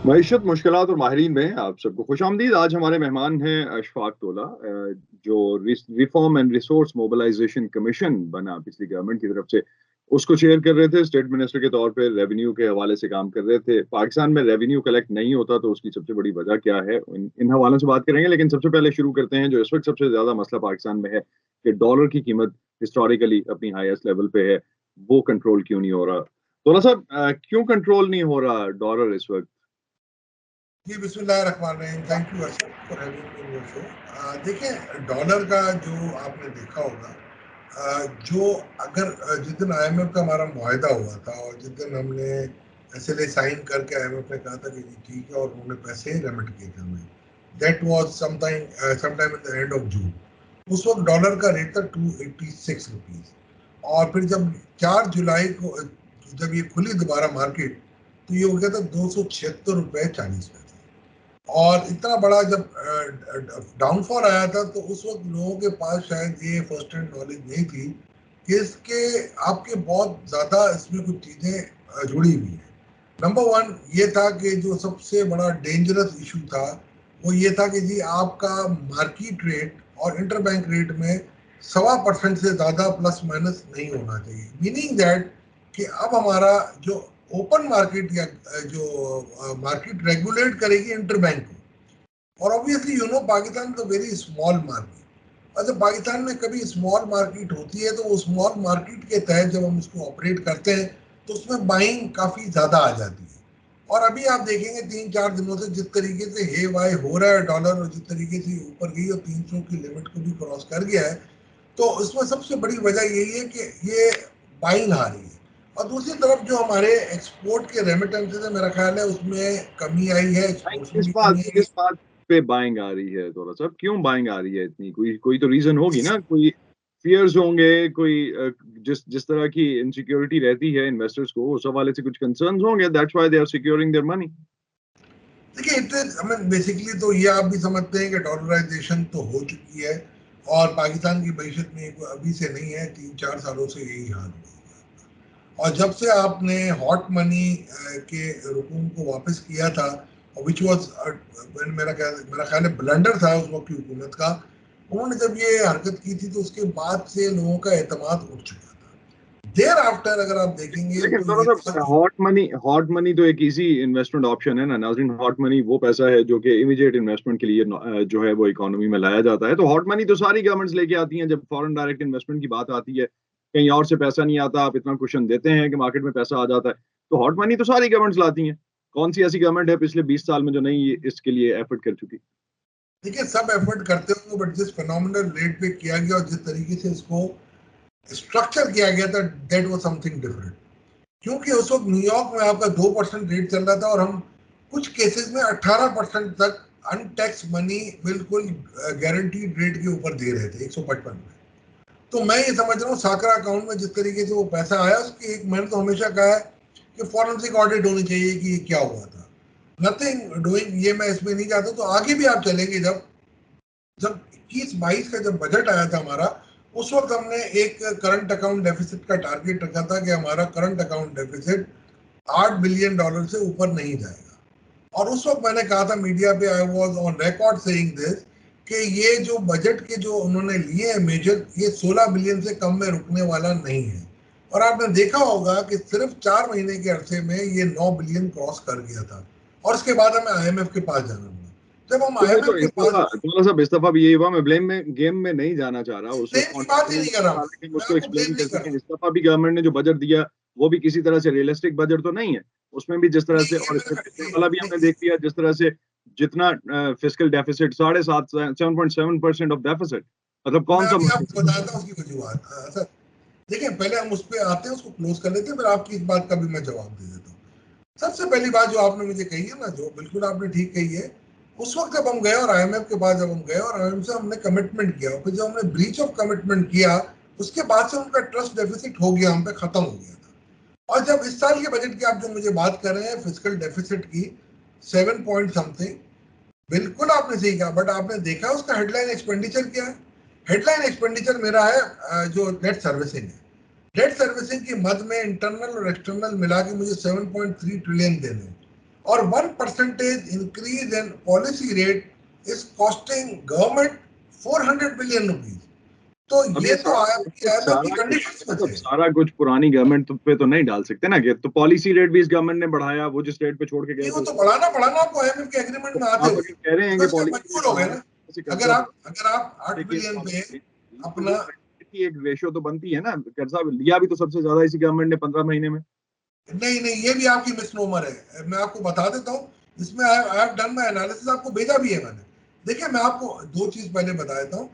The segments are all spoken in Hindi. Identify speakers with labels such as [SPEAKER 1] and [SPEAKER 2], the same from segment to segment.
[SPEAKER 1] मईशत मुश्किलात और माहिरीन में आप सबको खुशामदीद। आज हमारे मेहमान हैं अशफाक तोला, जो reform and resource mobilization commission बना पिछली गवर्नमेंट की तरफ से, उसको चेयर कर रहे थे। स्टेट मिनिस्टर के तौर पे रेवेन्यू के हवाले से काम कर रहे थे। पाकिस्तान में रेवेन्यू कलेक्ट नहीं होता तो उसकी सबसे बड़ी वजह क्या है, इन हवालों से बात करेंगे। लेकिन सबसे पहले शुरू करते हैं जो इस वक्त सबसे ज्यादा मसला पाकिस्तान में है कि डॉलर की कीमत हिस्टोरिकली अपनी हाईएस्ट लेवल पे है, वो कंट्रोल क्यों नहीं हो रहा। तोला साहब, क्यों कंट्रोल नहीं हो रहा डॉलर इस वक्त?
[SPEAKER 2] जी बिस्मिल्लाहिर्रहमानिर्रहीम। Thank you Ashraf for having me in your show. देखिए, डॉलर का जो आपने देखा होगा, जो अगर जिस दिन आईएमएफ का हमारा मुआहदा हुआ था और जिस दिन हमने एसएलए साइन करके आईएमएफ ने कहा था कि जी ठीक है, और उन्होंने पैसे रेमिट किए थे हमें, that was sometime in the end of June. उस वक्त डॉलर का रेट था 286 रुपीज़। और फिर जब 4 जुलाई को जब ये खुली दोबारा मार्केट, तो ये हो गया था 276 रुपये 40 पैसे। और इतना बड़ा जब डाउनफॉल आया था, तो उस वक्त लोगों के पास शायद ये फर्स्ट हैंड नॉलेज नहीं थी कि इसके आपके बहुत ज़्यादा इसमें कुछ चीज़ें जुड़ी हुई हैं। नंबर वन ये था कि जो सबसे बड़ा डेंजरस इशू था वो ये था कि जी आपका मार्केट रेट और इंटरबैंक रेट में 1.25% से ज़्यादा प्लस माइनस नहीं होना चाहिए। मीनिंग दैट कि अब हमारा जो ओपन मार्केट या जो मार्केट रेगुलेट करेगी इंटरबैंक को, और ऑब्वियसली पाकिस्तान तो वेरी स्मॉल मार्केट, और जब पाकिस्तान में कभी स्मॉल मार्केट होती है तो वो स्मॉल मार्केट के तहत जब हम उसको ऑपरेट करते हैं तो उसमें बाइंग काफ़ी ज़्यादा आ जाती है। और अभी आप देखेंगे 3-4 दिनों से जिस तरीके से हे वाई हो रहा है डॉलर, और जिस तरीके से ऊपर गई और 300 की लिमिट को भी क्रॉस कर गया है, तो इसमें सबसे बड़ी वजह यही है कि ये बाइंग आ रही है। और दूसरी तरफ जो हमारे एक्सपोर्ट के रेमिटेंसेज है, मेरा ख्याल है उसमें कमी आई है, एक्सपोर्ट्स में भी कमी आई है।
[SPEAKER 1] किस बात पे बाइंग आ रही है? थोड़ा सा क्यों बाइंग आ रही है इतनी? कोई कोई तो रीजन होगी ना, कोई फियर्स होंगे, कोई जिस जिस तरह की इनसिक्योरिटी रहती है इन्वेस्टर्स को, उस हवाले से कुछ कंसर्न्स होंगे। That's why they are securing their money.
[SPEAKER 2] देखिए, इट बेसिकली तो ये आप भी समझते हैं कि डॉलराइजेशन तो हो चुकी है, और पाकिस्तान की मैशत में कोई अभी से नहीं है, 3-4 सालों से यही हाल हुआ। और जब से आपने हॉट मनी के रुकूम को वापस किया था, विच वॉज मेरा ख्याल है ब्लंडर था उस वक्त की हुकूमत का, उन्होंने जब ये हरकत की थी तो उसके बाद से लोगों का एतमाद उठ चुका था। देर आफ्टर अगर आप देखेंगे
[SPEAKER 1] लेकिन
[SPEAKER 2] तो
[SPEAKER 1] थोड़ा
[SPEAKER 2] ये
[SPEAKER 1] सा हॉट मनी तो एक इजी इन्वेस्टमेंट ऑप्शन है ना नाज़रीन। हॉट मनी वो पैसा है जो कि इमीडिएट इन्वेस्टमेंट के लिए जो है वो इकोनॉमी में लाया जाता है। तो हॉट मनी तो सारी गवर्नमेंट्स लेके आती हैं। जब फॉरेन डायरेक्ट इन्वेस्टमेंट की बात आती है, कहीं और से पैसा नहीं आता, आप इतना क्वेश्चन देते हैं कि मार्केट में पैसा आ जाता है, तो हॉट मनी तो सारी गवर्नमेंट्स लाती हैं। कौन सी ऐसी गवर्नमेंट है पिछले 20 साल में जो नहीं इसके लिए एफर्ट कर चुकी?
[SPEAKER 2] देखिए, सब एफर्ट करते होंगे, बट जिस फिनोमिनल रेट पे किया गया और जिस तरीके से इसको स्ट्रक्चर किया गया था, दैट वाज समथिंग डिफरेंट। क्योंकि उस वक्त न्यूयॉर्क में आपका 2% रेट चल रहा था, और हम कुछ केसेस में 18% तक अनटैक्स मनी बिल्कुल गारंटीड रेट के ऊपर दे रहे थे 155 में। तो मैं ये समझ रहा हूँ साकरा अकाउंट में जिस तरीके से वो पैसा आया, उसकी एक मैंने तो हमेशा कहा है कि फॉरेंसिक ऑडिट होनी चाहिए कि ये क्या हुआ था। नथिंग डूइंग, ये मैं इसमें नहीं चाहता। तो आगे भी आप चलेंगे, जब जब 21-22 का जब बजट आया था हमारा, उस वक्त हमने एक करंट अकाउंट डेफिसिट का टारगेट रखा था कि हमारा करंट अकाउंट डेफिसिट $8 बिलियन से ऊपर नहीं जाएगा। और उस वक्त मैंने कहा था मीडिया पे, I was on record saying this, कि ये जो बजट के जो उन्होंने लिए हैं मेजर, ये 16 बिलियन से कम में रुकने वाला नहीं है। और आपने देखा होगा कि सिर्फ 4 महीने के अरसे में ये 9 बिलियन क्रॉस कर गया था, और उसके बाद हमें आईएमएफ के पास जाना पड़ा। जब हम
[SPEAKER 1] तो वो तो
[SPEAKER 2] आईएमएफ के
[SPEAKER 1] इस्तीफा,
[SPEAKER 2] पास,
[SPEAKER 1] थोड़ा सा इस्तीफा भी यही हुआ। मैं ब्लेम में गेम में नहीं जाना चाह रहा। उस वक्त
[SPEAKER 2] ब्लेम की बात ही
[SPEAKER 1] कॉन्ट्रैक्ट
[SPEAKER 2] नहीं कर रहा हूँ,
[SPEAKER 1] था, लेकिन
[SPEAKER 2] मैं
[SPEAKER 1] उसको
[SPEAKER 2] आपको
[SPEAKER 1] एक्सप्लेन
[SPEAKER 2] ब्लेम नहीं
[SPEAKER 1] कर
[SPEAKER 2] कर रहा
[SPEAKER 1] सकें।
[SPEAKER 2] हूँ।
[SPEAKER 1] इस्तीफा भी गवर्नमेंट ने जो बजट दिया वो भी किसी तरह से रियलिस्टिक बजट तो नहीं है। उसमें भी जिस तरह से,
[SPEAKER 2] नहीं, ये
[SPEAKER 1] और इससे
[SPEAKER 2] मेरा
[SPEAKER 1] पिछले वाला भी हमने देख लिया, जिस तरह से जितना फिस्कल डेफिसिट 7.5 7.7% ऑफ डेफिसिट, मतलब
[SPEAKER 2] मैं
[SPEAKER 1] कौन सा
[SPEAKER 2] अभी
[SPEAKER 1] मुल्क
[SPEAKER 2] आपको बताता हूँ उसकी वजूहत। सर देखिए, पहले हम उस पर आते हैं, उसको क्लोज कर लेते हैं, फिर आपकी इस बात का भी मैं जवाब दे देता हूँ। सबसे पहली बात जो आपने मुझे कही है ना, जो बिल्कुल आपने ठीक कही है, उस वक्त जब हम गए और आईएमएफ के बाद जब हम गए और आईएमएफ से हमने कमिटमेंट किया, और फिर जब हमने ब्रीच ऑफ कमिटमेंट किया, उसके बाद से उनका ट्रस्ट डेफिसिट हो गया, हम पे खत्म हो गया था। और जब इस साल के बजट की आप जो मुझे बात कर रहे हैं फिजिकल डेफिसिट की, 7 पॉइंट समथिंग, बिल्कुल आपने सही कहा, बट आपने देखा उसका हेडलाइन एक्सपेंडिचर क्या है? हेडलाइन एक्सपेंडिचर मेरा है जो डेट सर्विसिंग है। डेट सर्विसिंग की मद में इंटरनल और एक्सटर्नल मिला के मुझे 7.3 ट्रिलियन देने हैं। और 1% increase in policy rate is costing government 400 billion rupees. तो
[SPEAKER 1] अब
[SPEAKER 2] ये
[SPEAKER 1] ये
[SPEAKER 2] तो
[SPEAKER 1] सारा
[SPEAKER 2] IMF की
[SPEAKER 1] सारा कुछ
[SPEAKER 2] कंडीशंस में
[SPEAKER 1] मतलब
[SPEAKER 2] थे।
[SPEAKER 1] सारा कुछ पुरानी गवर्नमेंट पे तो नहीं डाल सकते ना, कि तो पॉलिसी रेट भी इस गवर्नमेंट ने बढ़ाया, वो जिस रेट पे छोड़ के गए
[SPEAKER 2] नहीं, वो
[SPEAKER 1] थे
[SPEAKER 2] तो बढ़ाना पड़ाना आपको IMF के एग्रीमेंट
[SPEAKER 1] तो
[SPEAKER 2] में आते
[SPEAKER 1] आप
[SPEAKER 2] हुए,
[SPEAKER 1] अगर कह रहे हैं कि
[SPEAKER 2] बिकॉज आप
[SPEAKER 1] पॉलिसी
[SPEAKER 2] मजबूर
[SPEAKER 1] रेट
[SPEAKER 2] हो गए
[SPEAKER 1] बढ़ाने
[SPEAKER 2] ना।
[SPEAKER 1] से कर्जा
[SPEAKER 2] अगर आप 8
[SPEAKER 1] लेके
[SPEAKER 2] बिलियन पे
[SPEAKER 1] तो वो
[SPEAKER 2] अपना,
[SPEAKER 1] की एक रेशियो तो बनती है ना, कर्जा लिया भी तो सबसे ज्यादा इसी गवर्नमेंट ने 15 महीने में।
[SPEAKER 2] नहीं नहीं, ये भी आपकी मिसनोमर है, मैं आपको बता देता हूँ। इसमें I have done my analysis, आपको भेजा भी है मैंने। देखिए, मैं आपको दो चीज पहले बता देता हूँ।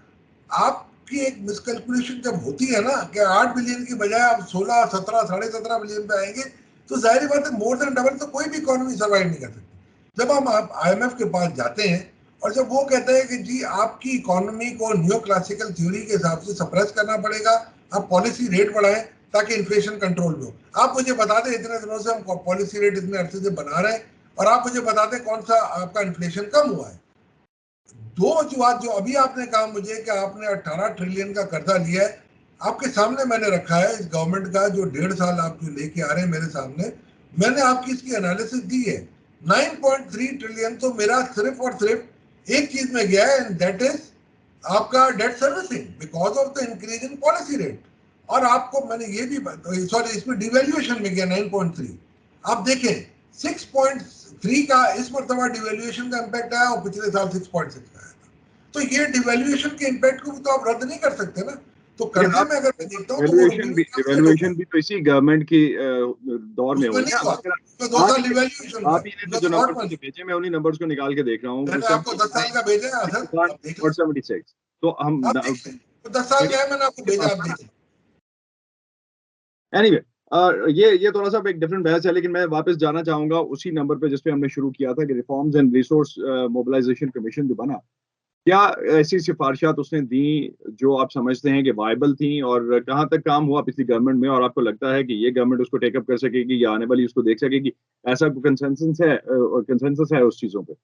[SPEAKER 2] आपकी एक मिसकैलकुलेशन जब होती है ना कि 8 बिलियन की बजाय आप 16, 17, 17.5 बिलियन पे आएंगे, तो जाहिर बात है मोर देन डबल तो कोई भी इकोनॉमी सर्वाइव नहीं कर सकती। जब हम आप IMF के पास जाते हैं और जब वो कहते हैं कि जी आपकी इकोनॉमी को न्यू क्लासिकल थ्योरी के हिसाब से सप्रेस करना पड़ेगा, आप पॉलिसी रेट बढ़ाएं ताकि इन्फ्लेशन कंट्रोल में हो। आप मुझे बता दें, इतने दिनों से हम पॉलिसी रेट इतने अरसे से बना रहे हैं, और आप मुझे बता दें कौन सा आपका इन्फ्लेशन कम हुआ है। दो बात जो अभी आपने कहा मुझे कि आपने 18 ट्रिलियन का कर्जा लिया है, आपके सामने मैंने रखा है इस गवर्नमेंट का जो 1.5 साल आप जो लेके आ रहे हैं मेरे सामने, मैंने आपकी इसकी एनालिसिस दी है। 9.3 ट्रिलियन तो मेरा सिर्फ और सिर्फ एक चीज में गया है, एंड दैट इज आपका debt servicing because of the increase in policy rate. और आपको मैंने ये भी, सॉरी, इसमें डिवेल्यूएशन में गया 9.3। आप देखें 6.3 का इस मरतबा डिवेल्यूएशन का इम्पैक्ट आया, और पिछले साल 6.6 का आया था। तो ये डिवेल्यूएशन के इम्पैक्ट को भी तो आप रद्द नहीं कर सकते ना। तो
[SPEAKER 1] लेकिन
[SPEAKER 2] कर्जे
[SPEAKER 1] आप
[SPEAKER 2] में अगर मैं देखता हूँ तो वो
[SPEAKER 1] डिवेल्यूएशन भी
[SPEAKER 2] ट्रांसलेट होता
[SPEAKER 1] डिवेल्यूएशन
[SPEAKER 2] है।
[SPEAKER 1] भी तो इसी गवर्नमेंट की दौर में
[SPEAKER 2] उसमें
[SPEAKER 1] हुई
[SPEAKER 2] नहीं
[SPEAKER 1] ना।
[SPEAKER 2] हुआ,
[SPEAKER 1] अगर
[SPEAKER 2] उसमें 2
[SPEAKER 1] आप
[SPEAKER 2] साल
[SPEAKER 1] ही
[SPEAKER 2] डिवेल्यूएशन हुआ
[SPEAKER 1] आप
[SPEAKER 2] है,
[SPEAKER 1] ही ने तो
[SPEAKER 2] उसमें
[SPEAKER 1] जो
[SPEAKER 2] तो और
[SPEAKER 1] नंबर्स मुझे
[SPEAKER 2] बंद।
[SPEAKER 1] भेजे, मैं उन्हीं नंबर्स को निकाल के देख रहा हूँ।
[SPEAKER 2] मैंने
[SPEAKER 1] उस टाइम
[SPEAKER 2] आपको 10 साल का भेजा है सर, आप देख
[SPEAKER 1] और
[SPEAKER 2] लें।
[SPEAKER 1] 76 तो हम
[SPEAKER 2] आप देख लें, तो 10 साल का है, मैंने आपको
[SPEAKER 1] के
[SPEAKER 2] भेजा,
[SPEAKER 1] पास
[SPEAKER 2] आप
[SPEAKER 1] था ना।
[SPEAKER 2] देख लें।
[SPEAKER 1] एनीवे ये थोड़ा सा एक डिफरेंट बहस है, लेकिन मैं वापस जाना चाहूंगा उसी नंबर पे जिस पे हमने शुरू किया था, कि reforms and resource mobilization commission जो बना, क्या ऐसी सिफारिशात उसने दी जो आप समझते हैं कि वायबल थी, और कहाँ तक काम हुआ पिछली गवर्नमेंट में, और आपको लगता है कि ये गवर्नमेंट उसको टेकअप कर सकेगी या आने वाली उसको देख सकेगी? ऐसा कोई कंसेंसस है उस चीजों पे?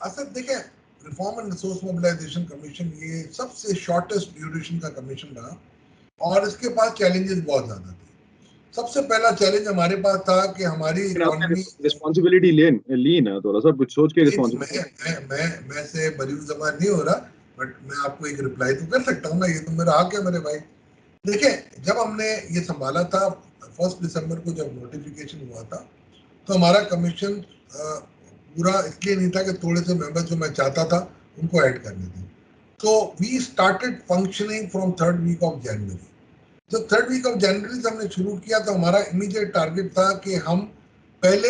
[SPEAKER 2] असद देखें, reform and resource mobilization commission ये सबसे शॉर्टेस्ट ड्यूरेशन का कमीशन रहा, और इसके पास चैलेंजेस बहुत ज्यादा थे। सबसे पहला चैलेंज हमारे पास था कि हमारी
[SPEAKER 1] लेकिन आपने
[SPEAKER 2] इकोनॉमी,
[SPEAKER 1] रिस्पॉन्सिबिलिटी ली ना, थोड़ा सा कुछ सोच के
[SPEAKER 2] नहीं तो
[SPEAKER 1] रिस्पॉन्सिबिलिटी।
[SPEAKER 2] मैं से बरीउ जबान नहीं हो रहा, बट मैं आपको एक रिप्लाई तो कर सकता हूँ ना, ये तो मेरा हक है मेरे भाई। देखिए, जब हमने ये संभाला था 1 दिसंबर को, जब नोटिफिकेशन हुआ था, तो हमारा कमीशन पूरा इसलिए नहीं था कि थोड़े से मेंबर्स जो मैं चाहता था उनको ऐड करने थे। तो we started functioning from 3rd week of January. जब 3rd वीक ऑफ जनवरी से हमने शुरू किया, तो हमारा इमीडिएट टारगेट था कि हम पहले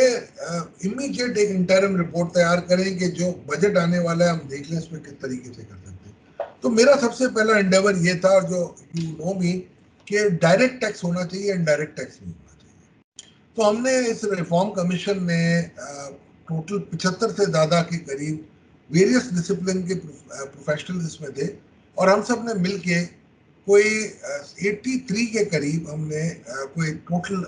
[SPEAKER 2] इमीडिएट एक इंटरिम रिपोर्ट तैयार करें कि जो बजट आने वाला है हम देख लें इसमें किस तरीके से कर सकते हैं। तो मेरा सबसे पहला एंडेवर ये था, जो यू नो मी, कि डायरेक्ट टैक्स होना चाहिए, इनडायरेक्ट टैक्स नहीं होना चाहिए। तो हमने इस रिफॉर्म कमीशन में टोटल 75 से ज़्यादा के करीब वेरियस डिसिप्लिन के प्रोफेशनल्स इसमें थे, और हम सब ने मिल के कोई 83 के करीब हमने कोई टोटल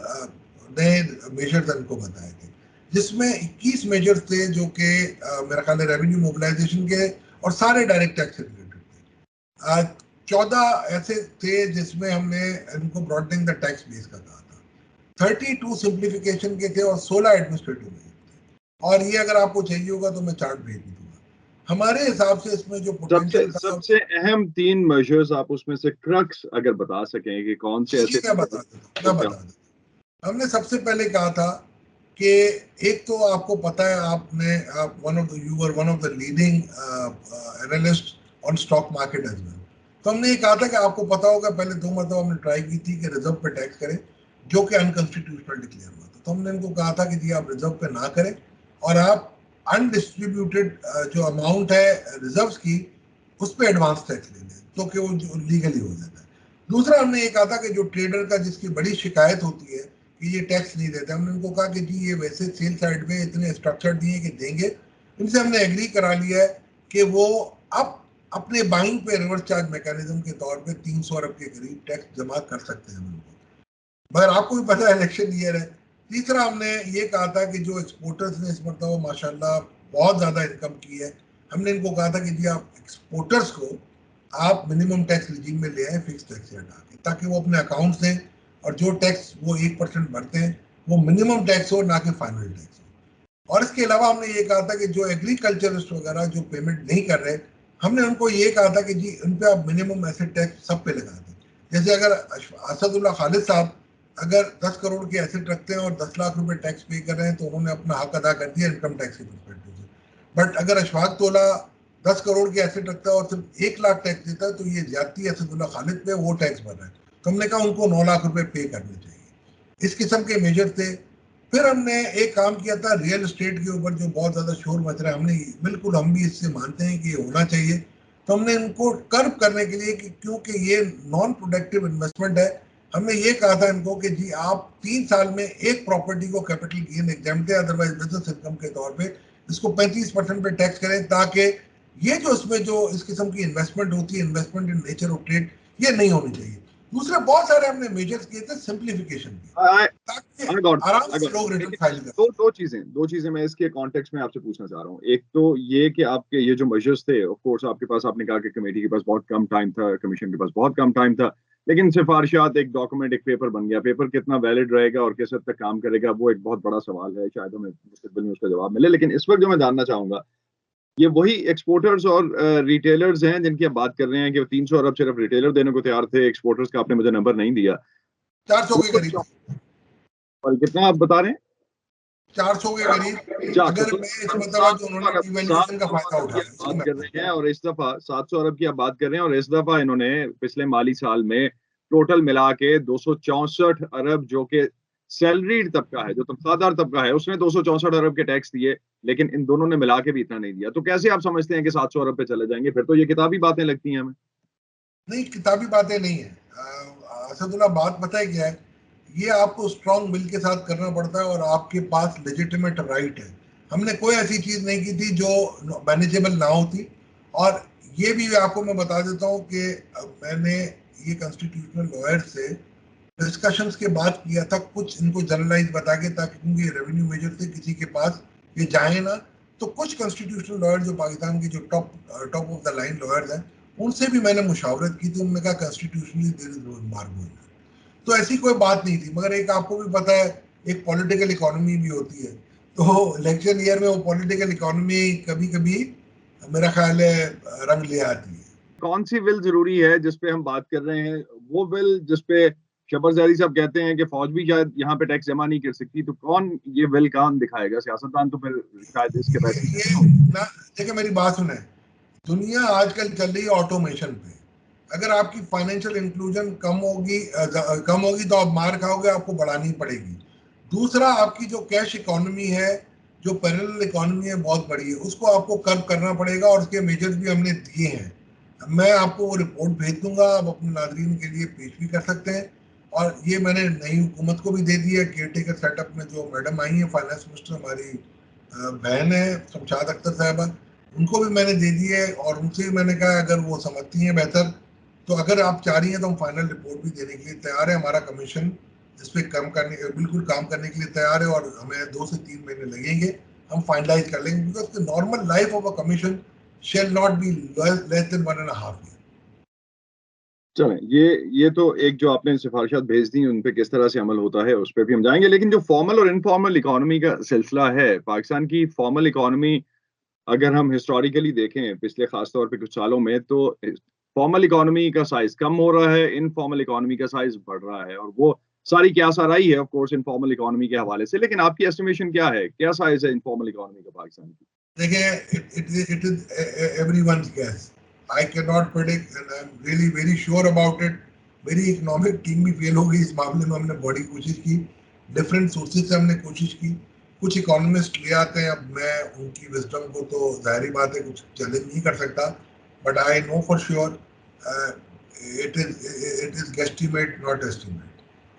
[SPEAKER 2] नए मेजर्स इनको बताए थे, जिसमें 21 मेजर्स थे जो कि मेरा ख्याल है रेवेन्यू मोबिलाइजेशन के और सारे डायरेक्ट टैक्स से रिलेटेड थे। 14 ऐसे थे जिसमें हमने इनको ब्रॉडनिंग द टैक्स बेस का कहा था, 32 सिंप्लीफिकेशन के थे, और 16 एडमिनिस्ट्रेटिव में थे। और ये अगर आपको चाहिए होगा तो मैं चार्ट भेज भी दूंगा। हमारे हिसाब से इसमें जो
[SPEAKER 1] सबसे
[SPEAKER 2] पोटेंशियल था,
[SPEAKER 1] सबसे अहम 3 मेजर्स आप उसमें से क्रक्स अगर बता सकें कि कौन से
[SPEAKER 2] जी
[SPEAKER 1] ऐसे
[SPEAKER 2] मैं बता देता हूँ, मैं बता देता हूँ। हमने सबसे पहले कहा था कि एक तो आपको पता है, आपने आप you were one of the leading analyst on stock market as well. तो हमने ये कहा था कि आपको पता होगा, पहले 2 मरतबा हमने ट्राई की थी कि रिजर्व पे टैक्स करें, जो कि अनकॉन्स्टिट्यूशनल डिक्लेयर हुआ था। तो हमने इनको कहा था कि जी आप रिजर्व पे ना करें, और आप अनडिस्ट्रीब्यूटेड जो अमाउंट है रिजर्व की, उस पर एडवांस टैक्स ले लें, तो कि वो लीगली हो जाता है। दूसरा हमने ये कहा था कि जो ट्रेडर का जिसकी बड़ी शिकायत होती है कि ये टैक्स नहीं देते, हमने उनको कहा कि जी ये वैसे सेल साइड में इतने स्ट्रक्चर दिए कि देंगे, इनसे हमने एग्री करा लिया है कि वो अब अपने बाइंग पे रिवर्स चार्ज मैकेनिज्म के तौर पे 300 अरब के करीब टैक्स जमा कर सकते हैं उनको, मगर आपको भी पता है इलेक्शन ईयर है। तीसरा हमने ये कहा था कि जो एक्सपोर्टर्स ने इस मरतबा माशाल्लाह बहुत ज़्यादा इनकम की है, हमने इनको कहा था कि जी आप एक्सपोर्टर्स को आप मिनिमम टैक्स रिजीम में ले आए, फिक्स टैक्स से हटा के, ताकि वो अपने अकाउंट दें, और जो टैक्स वो 1% भरते हैं वो मिनिमम टैक्स हो, ना कि फाइनल टैक्स हो। और इसके अलावा हमने ये कहा था कि जो एग्रीकल्चरिस्ट वगैरह जो पेमेंट नहीं कर रहे, हमने उनको ये कहा था कि जी उन पे आप मिनिमम एसेट टैक्स सब पे लगा दें। जैसे अगर असदुल्ला खालिद साहब अगर 10 करोड़ के एसेट रखते हैं और 10 लाख रुपए टैक्स पे कर रहे हैं, तो उन्होंने अपना हक अदा कर दिया इनकम टैक्स के परस्पेक्टिव से। बट अगर अशफाक तोला 10 करोड़ के एसेट रखता है और सिर्फ 1 लाख टैक्स देता है, तो ये ज्यादती असदुल्ला खालिद पे, वो टैक्स भर रहा है। तो हमने कहा उनको 9 लाख रुपए पे करने चाहिए। इस किस्म के मेजर थे। फिर हमने एक काम किया था रियल एस्टेट के ऊपर, जो बहुत ज्यादा शोर मच रहा है। हमने बिल्कुल, हम भी इससे मानते हैं कि ये होना चाहिए। तो हमने इनको कर्व करने के लिए कि क्योंकि ये नॉन प्रोडक्टिव इन्वेस्टमेंट है, हमने ये कहा था इनको कि जी आप 3 साल में एक प्रॉपर्टी को कैपिटल गेन एग्जाम्प्ट है, अदरवाइज बिजनेस इनकम के तौर पे इसको 35% पे टैक्स करें, ताकि ये जो इसमें जो इस किस्म की इन्वेस्टमेंट होती है, investment in nature of trade, ये नहीं होनी चाहिए। दूसरे बहुत सारे हमने मेजर्स किए थे सिंप्लीफिकेशन के,
[SPEAKER 1] I
[SPEAKER 2] ताकि
[SPEAKER 1] I got
[SPEAKER 2] आराम
[SPEAKER 1] I
[SPEAKER 2] से
[SPEAKER 1] got
[SPEAKER 2] लोग रिटर्न
[SPEAKER 1] लेकिन
[SPEAKER 2] फाइल कर
[SPEAKER 1] दो
[SPEAKER 2] सकें।
[SPEAKER 1] दो चीजें मैं इसके कॉन्टेक्स्ट में आपसे पूछना चाह रहा हूँ। एक तो ये कि आपके ये जो मेजर्स थे, ऑफ कोर्स आपके पास, आपने कहा कि कमेटी के पास बहुत कम टाइम था, कमीशन के पास बहुत कम टाइम था, लेकिन सिफारिशात एक डॉक्यूमेंट, एक पेपर बन गया। पेपर कितना वैलिड रहेगा और किस हद तक काम करेगा, वो एक बहुत बड़ा सवाल है। शायद हमें मुस्तकबिल में उसका जवाब मिले। लेकिन इस वक्त जो मैं जानना चाहूंगा, ये वही एक्सपोर्टर्स और रिटेलर्स हैं जिनकी आप बात कर रहे हैं कि 300 अरब सिर्फ रिटेलर देने को तैयार थे, एक्सपोर्टर्स का आपने मुझे नंबर नहीं दिया।
[SPEAKER 2] 400 के करीब,
[SPEAKER 1] 200 और कितना आप बता रहे हैं?
[SPEAKER 2] 400 के करीब।
[SPEAKER 1] चार सौ
[SPEAKER 2] अगर
[SPEAKER 1] तो
[SPEAKER 2] मैं इस मरतबा
[SPEAKER 1] सात
[SPEAKER 2] जो
[SPEAKER 1] सौ
[SPEAKER 2] उन्होंने
[SPEAKER 1] अरब सात
[SPEAKER 2] डिवैल्यूएशन का
[SPEAKER 1] सौ
[SPEAKER 2] फायदा
[SPEAKER 1] अरब की
[SPEAKER 2] उठाया,
[SPEAKER 1] आप
[SPEAKER 2] इसको
[SPEAKER 1] बात
[SPEAKER 2] मैं
[SPEAKER 1] कर रहे हैं, और इस दफा 700 अरब की आप बात कर रहे हैं, और इस दफा इन्होंने पिछले माली साल में टोटल मिला के 264 अरब, जो कि सैलरीड तबका है, जो तनख्वाहदार तबका है, उसने 264 अरब के टैक्स दिए। लेकिन इन दोनों ने मिला के भी इतना नहीं दिया। तो कैसे आप समझते हैं कि 700 अरब पे चले जाएंगे? फिर तो ये किताबी बातें लगती हैं हमें।
[SPEAKER 2] नहीं, किताबी बातें नहीं है। असदुल्ला, बात पता है क्या है, ये आपको स्ट्रॉन्ग विल के साथ करना पड़ता है और आपके पास लेजिटिमेट राइट है। हमने कोई ऐसी चीज नहीं की थी जो मैनेजेबल ना होती। और ये भी आपको मैं बता देता हूँ कि मैंने ये कॉन्स्टिट्यूशनल लॉयर से डिस्कशंस के बाद किया था, कुछ इनको जनरलाइज बता के, ताकि क्योंकि रेवेन्यू मेजर थे, किसी के पास ये जाए ना। तो कुछ कॉन्स्टिट्यूशनल लॉयर जो पाकिस्तान के जो top top of the line lawyers हैं, उनसे भी मैंने मुशावरत की थी। उन्होंने कहा constitutionally there is no embargo. तो ऐसी कोई बात नहीं थी। मगर एक आपको भी पता है, एक पॉलिटिकल इकोनॉमी भी होती है। तो इलेक्शन ईयर में वो पॉलिटिकल इकोनॉमी कभी कभी मेरा ख्याल है रंग ले आती है।
[SPEAKER 1] कौन सी विल जरूरी है जिस पे हम बात कर रहे हैं? वो विल जिस पे शबर जैदी साहब कहते हैं कि फौज भी शायद यहाँ पे टैक्स जमा नहीं कर सकती, तो कौन ये विल कौन दिखाएगा? सियासतदान तो फिर शायद इसके पैसे
[SPEAKER 2] ये
[SPEAKER 1] ना हो।
[SPEAKER 2] ना, देखिए मेरी बात सुने। दुनिया आजकल चल रही है ऑटोमेशन पे। अगर आपकी फाइनेंशियल इंक्लूजन कम होगी तो आप मार खाओगे, आपको बढ़ानी पड़ेगी। दूसरा, आपकी जो कैश इकोनॉमी है, जो पैरेलल इकोनॉमी है, बहुत बड़ी है, उसको आपको कर्व करना पड़ेगा। और उसके मेजर्स भी हमने दिए हैं। मैं आपको वो रिपोर्ट भेज दूंगा, आप अपने नाजरीन के लिए पेश भी कर सकते हैं। और ये मैंने नई हुकूमत को भी दे दी है। केयर टेकर सेटअप में जो मैडम आई है, फाइनेंस मिनिस्टर हमारी बहन है शमशाद अख्तर साहबा, उनको भी मैंने दे दी है। और उनसे भी मैंने कहा अगर वो समझती हैं बेहतर, तो अगर आप चाह रही हैं तो हम फाइनल रिपोर्ट भी देने के लिए तैयार है। हमारा कमीशन इस पर बिल्कुल काम करने के लिए तैयार है, और हमें 2 से 3 महीने लगेंगे। हम फाइनलाइज कर लेंगे, because the normal life of a commission shall not be less than 1.5 year.
[SPEAKER 1] चलें, ये तो एक जो आपने सिफारिशात भेज दी उन पे किस तरह से अमल होता है उस पे भी हम जाएंगे। लेकिन जो फॉर्मल और इनफॉर्मल इकोनॉमी का सिलसिला है, पाकिस्तान की फॉर्मल इकोनॉमी अगर हम हिस्टोरिकली देखें पिछले खास तौर पे कुछ सालों में, तो फॉर्मल इकोनॉमी का साइज कम हो रहा है, इनफॉर्मल इकोनॉमी का साइज बढ़ रहा है। और वो सारी क्या साराई है ऑफ कोर्स इनफॉर्मल इकोनॉमी के हवाले से। लेकिन आपकी एस्टिमेशन क्या है, क्या साइज है इनफॉर्मल इकोनॉमी का पाकिस्तान की?
[SPEAKER 2] देखिए, it is everyone's guess. I can not predict and I am really very sure about it. मेरी इकोनॉमिक टीम भी फेल हो गई इस मामले में। हमने बड़ी कोशिश की, डिफरेंट सोर्सेज से हमने कोशिश की। कुछ इकोनॉमिस्ट ले आते हैं, अब मैं उनकी विजडम को तो जाहिर बात है कुछ चैलेंज नहीं कर सकता। But I know for sure it is guesstimate not estimate.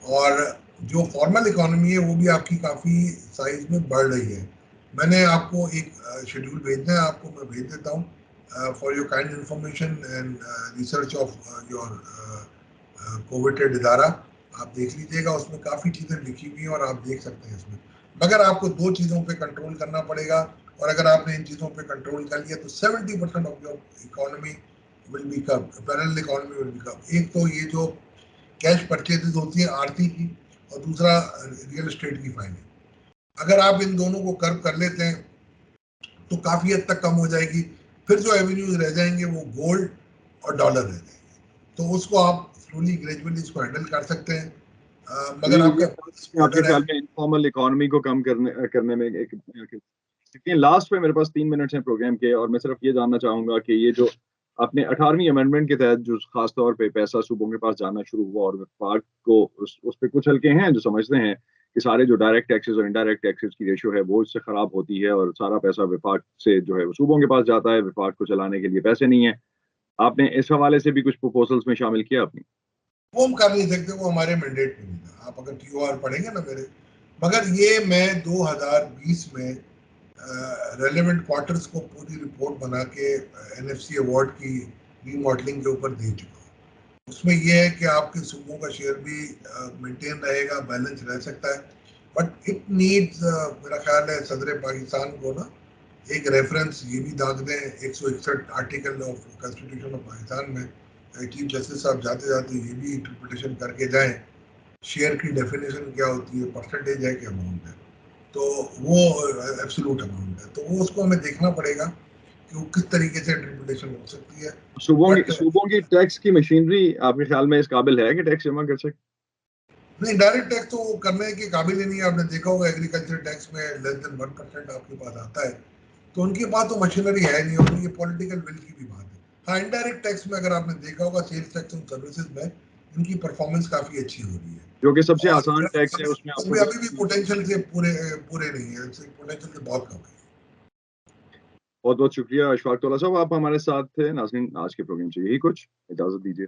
[SPEAKER 2] और जो फॉर्मल इकोनॉमी है वो भी आपकी काफ़ी साइज में बढ़ रही है। मैंने आपको एक शेड्यूल भेजना है, आपको मैं भेज देता हूँ for your kind information and research of your coveted इदारा। आप देख लीजिएगा, उसमें काफ़ी चीज़ें लिखी हुई हैं और आप देख सकते हैं इसमें। मगर आपको 2 चीज़ों पे कंट्रोल करना पड़ेगा। और अगर आपने इन चीज़ों पे कंट्रोल कर लिया तो 70% of your economy will become, parallel economy will become. एक तो ये जो कैश परचेजेस होती है आरती की, और दूसरा रियल एस्टेट की फाइनेंस। अगर आप इन दोनों को कर्व कर लेते हैं तो काफी हद तक कम हो जाएगी। फिर जो एवेन्यूज रह जाएंगे वो गोल्ड और डॉलर रह जाएंगे, तो उसको आप स्लोली ग्रेजुअली इसको हैंडल कर सकते हैं।
[SPEAKER 1] जी,
[SPEAKER 2] मगर आपका
[SPEAKER 1] ये आपके
[SPEAKER 2] ऑर्डर है।
[SPEAKER 1] ख्याल में इनफॉर्मल इकोनॉमी को कम करने करने में एक देखिए, लास्ट पे मेरे पास 3 मिनट्स हैं प्रोग्राम के, और मैं सिर्फ ये जानना चाहूंगा कि ये जो अपने 18वीं अमेंडमेंट के तहत जो खास तौर पे पैसा सूबों के पास जाना शुरू हुआ, और विफाक को उस पे कुछ हल्के हैं जो समझते हैं कि सारे जो डायरेक्ट टैक्सेस और इनडायरेक्ट टैक्सेस की रेशियो है वो इससे खराब होती है, और सारा पैसा विफाक से जो है वो सूबों के पास जाता है, विफाक को चलाने के लिए पैसे नहीं है। आपने इस हवाले से भी कुछ प्रपोजल्स में शामिल किया अपनी?
[SPEAKER 2] वो हम कर नहीं सकते, वो हमारे मैंडेट में नहीं था। आप अगर TOR पढ़ेंगे ना मेरे, मगर ये मैं 2020 में रेलेवेंट क्वार्टर्स को पूरी रिपोर्ट बना के NFC अवार्ड की रीमॉडलिंग के ऊपर दे चुका हूँ। उसमें यह है कि आपके सूबों का शेयर भी मेंटेन रहेगा, बैलेंस रह सकता है, बट इट नीड्स, मेरा ख्याल है सदर पाकिस्तान को ना एक रेफरेंस ये भी दाग दें 161 article of constitution of Pakistan में। चीफ जस्टिस साहब जाते जाते ये भी इंटरप्रिटेशन करके जाएं, शेयर की डेफिनेशन क्या होती है, परसेंटेज है कि अमाउंट है, तो वो एब्सोल्यूट अमाउंट है, तो वो उसको हमें देखना पड़ेगा कि वो किस तरीके से इंटरप्रिटेशन हो सकती है। बट
[SPEAKER 1] सूबों की टैक्स की मशीनरी आपके ख्याल में इस काबिल है कि टैक्स जमा कर सके?
[SPEAKER 2] नहीं, डायरेक्ट टैक्स तो वो करने के काबिल ही नहीं है। आपने देखा होगा एग्रीकल्चर टैक्स में लेस देन 1% आपके पास आता है, तो उनके पास तो मशीनरी है नहीं, और ये पॉलिटिकल विल की भी बात है। हाँ, इनडायरेक्ट टैक्स में अगर आपने देखा होगा सेल्स टैक्स एंड सर्विसेज में इनकी परफॉर्मेंस काफी अच्छी हो रही है,
[SPEAKER 1] जो कि सबसे
[SPEAKER 2] और
[SPEAKER 1] आसान टैक्स है, उसमें आपको
[SPEAKER 2] अभी भी पोटेंशियल से पूरे पूरे नहीं है, पोटेंशियल से बहुत कम है।
[SPEAKER 1] बहुत बहुत शुक्रिया अशफाक तौला साहब, आप हमारे साथ थे। नाज़रीन, आज के प्रोग्राम से यही कुछ, इजाजत दीजिए।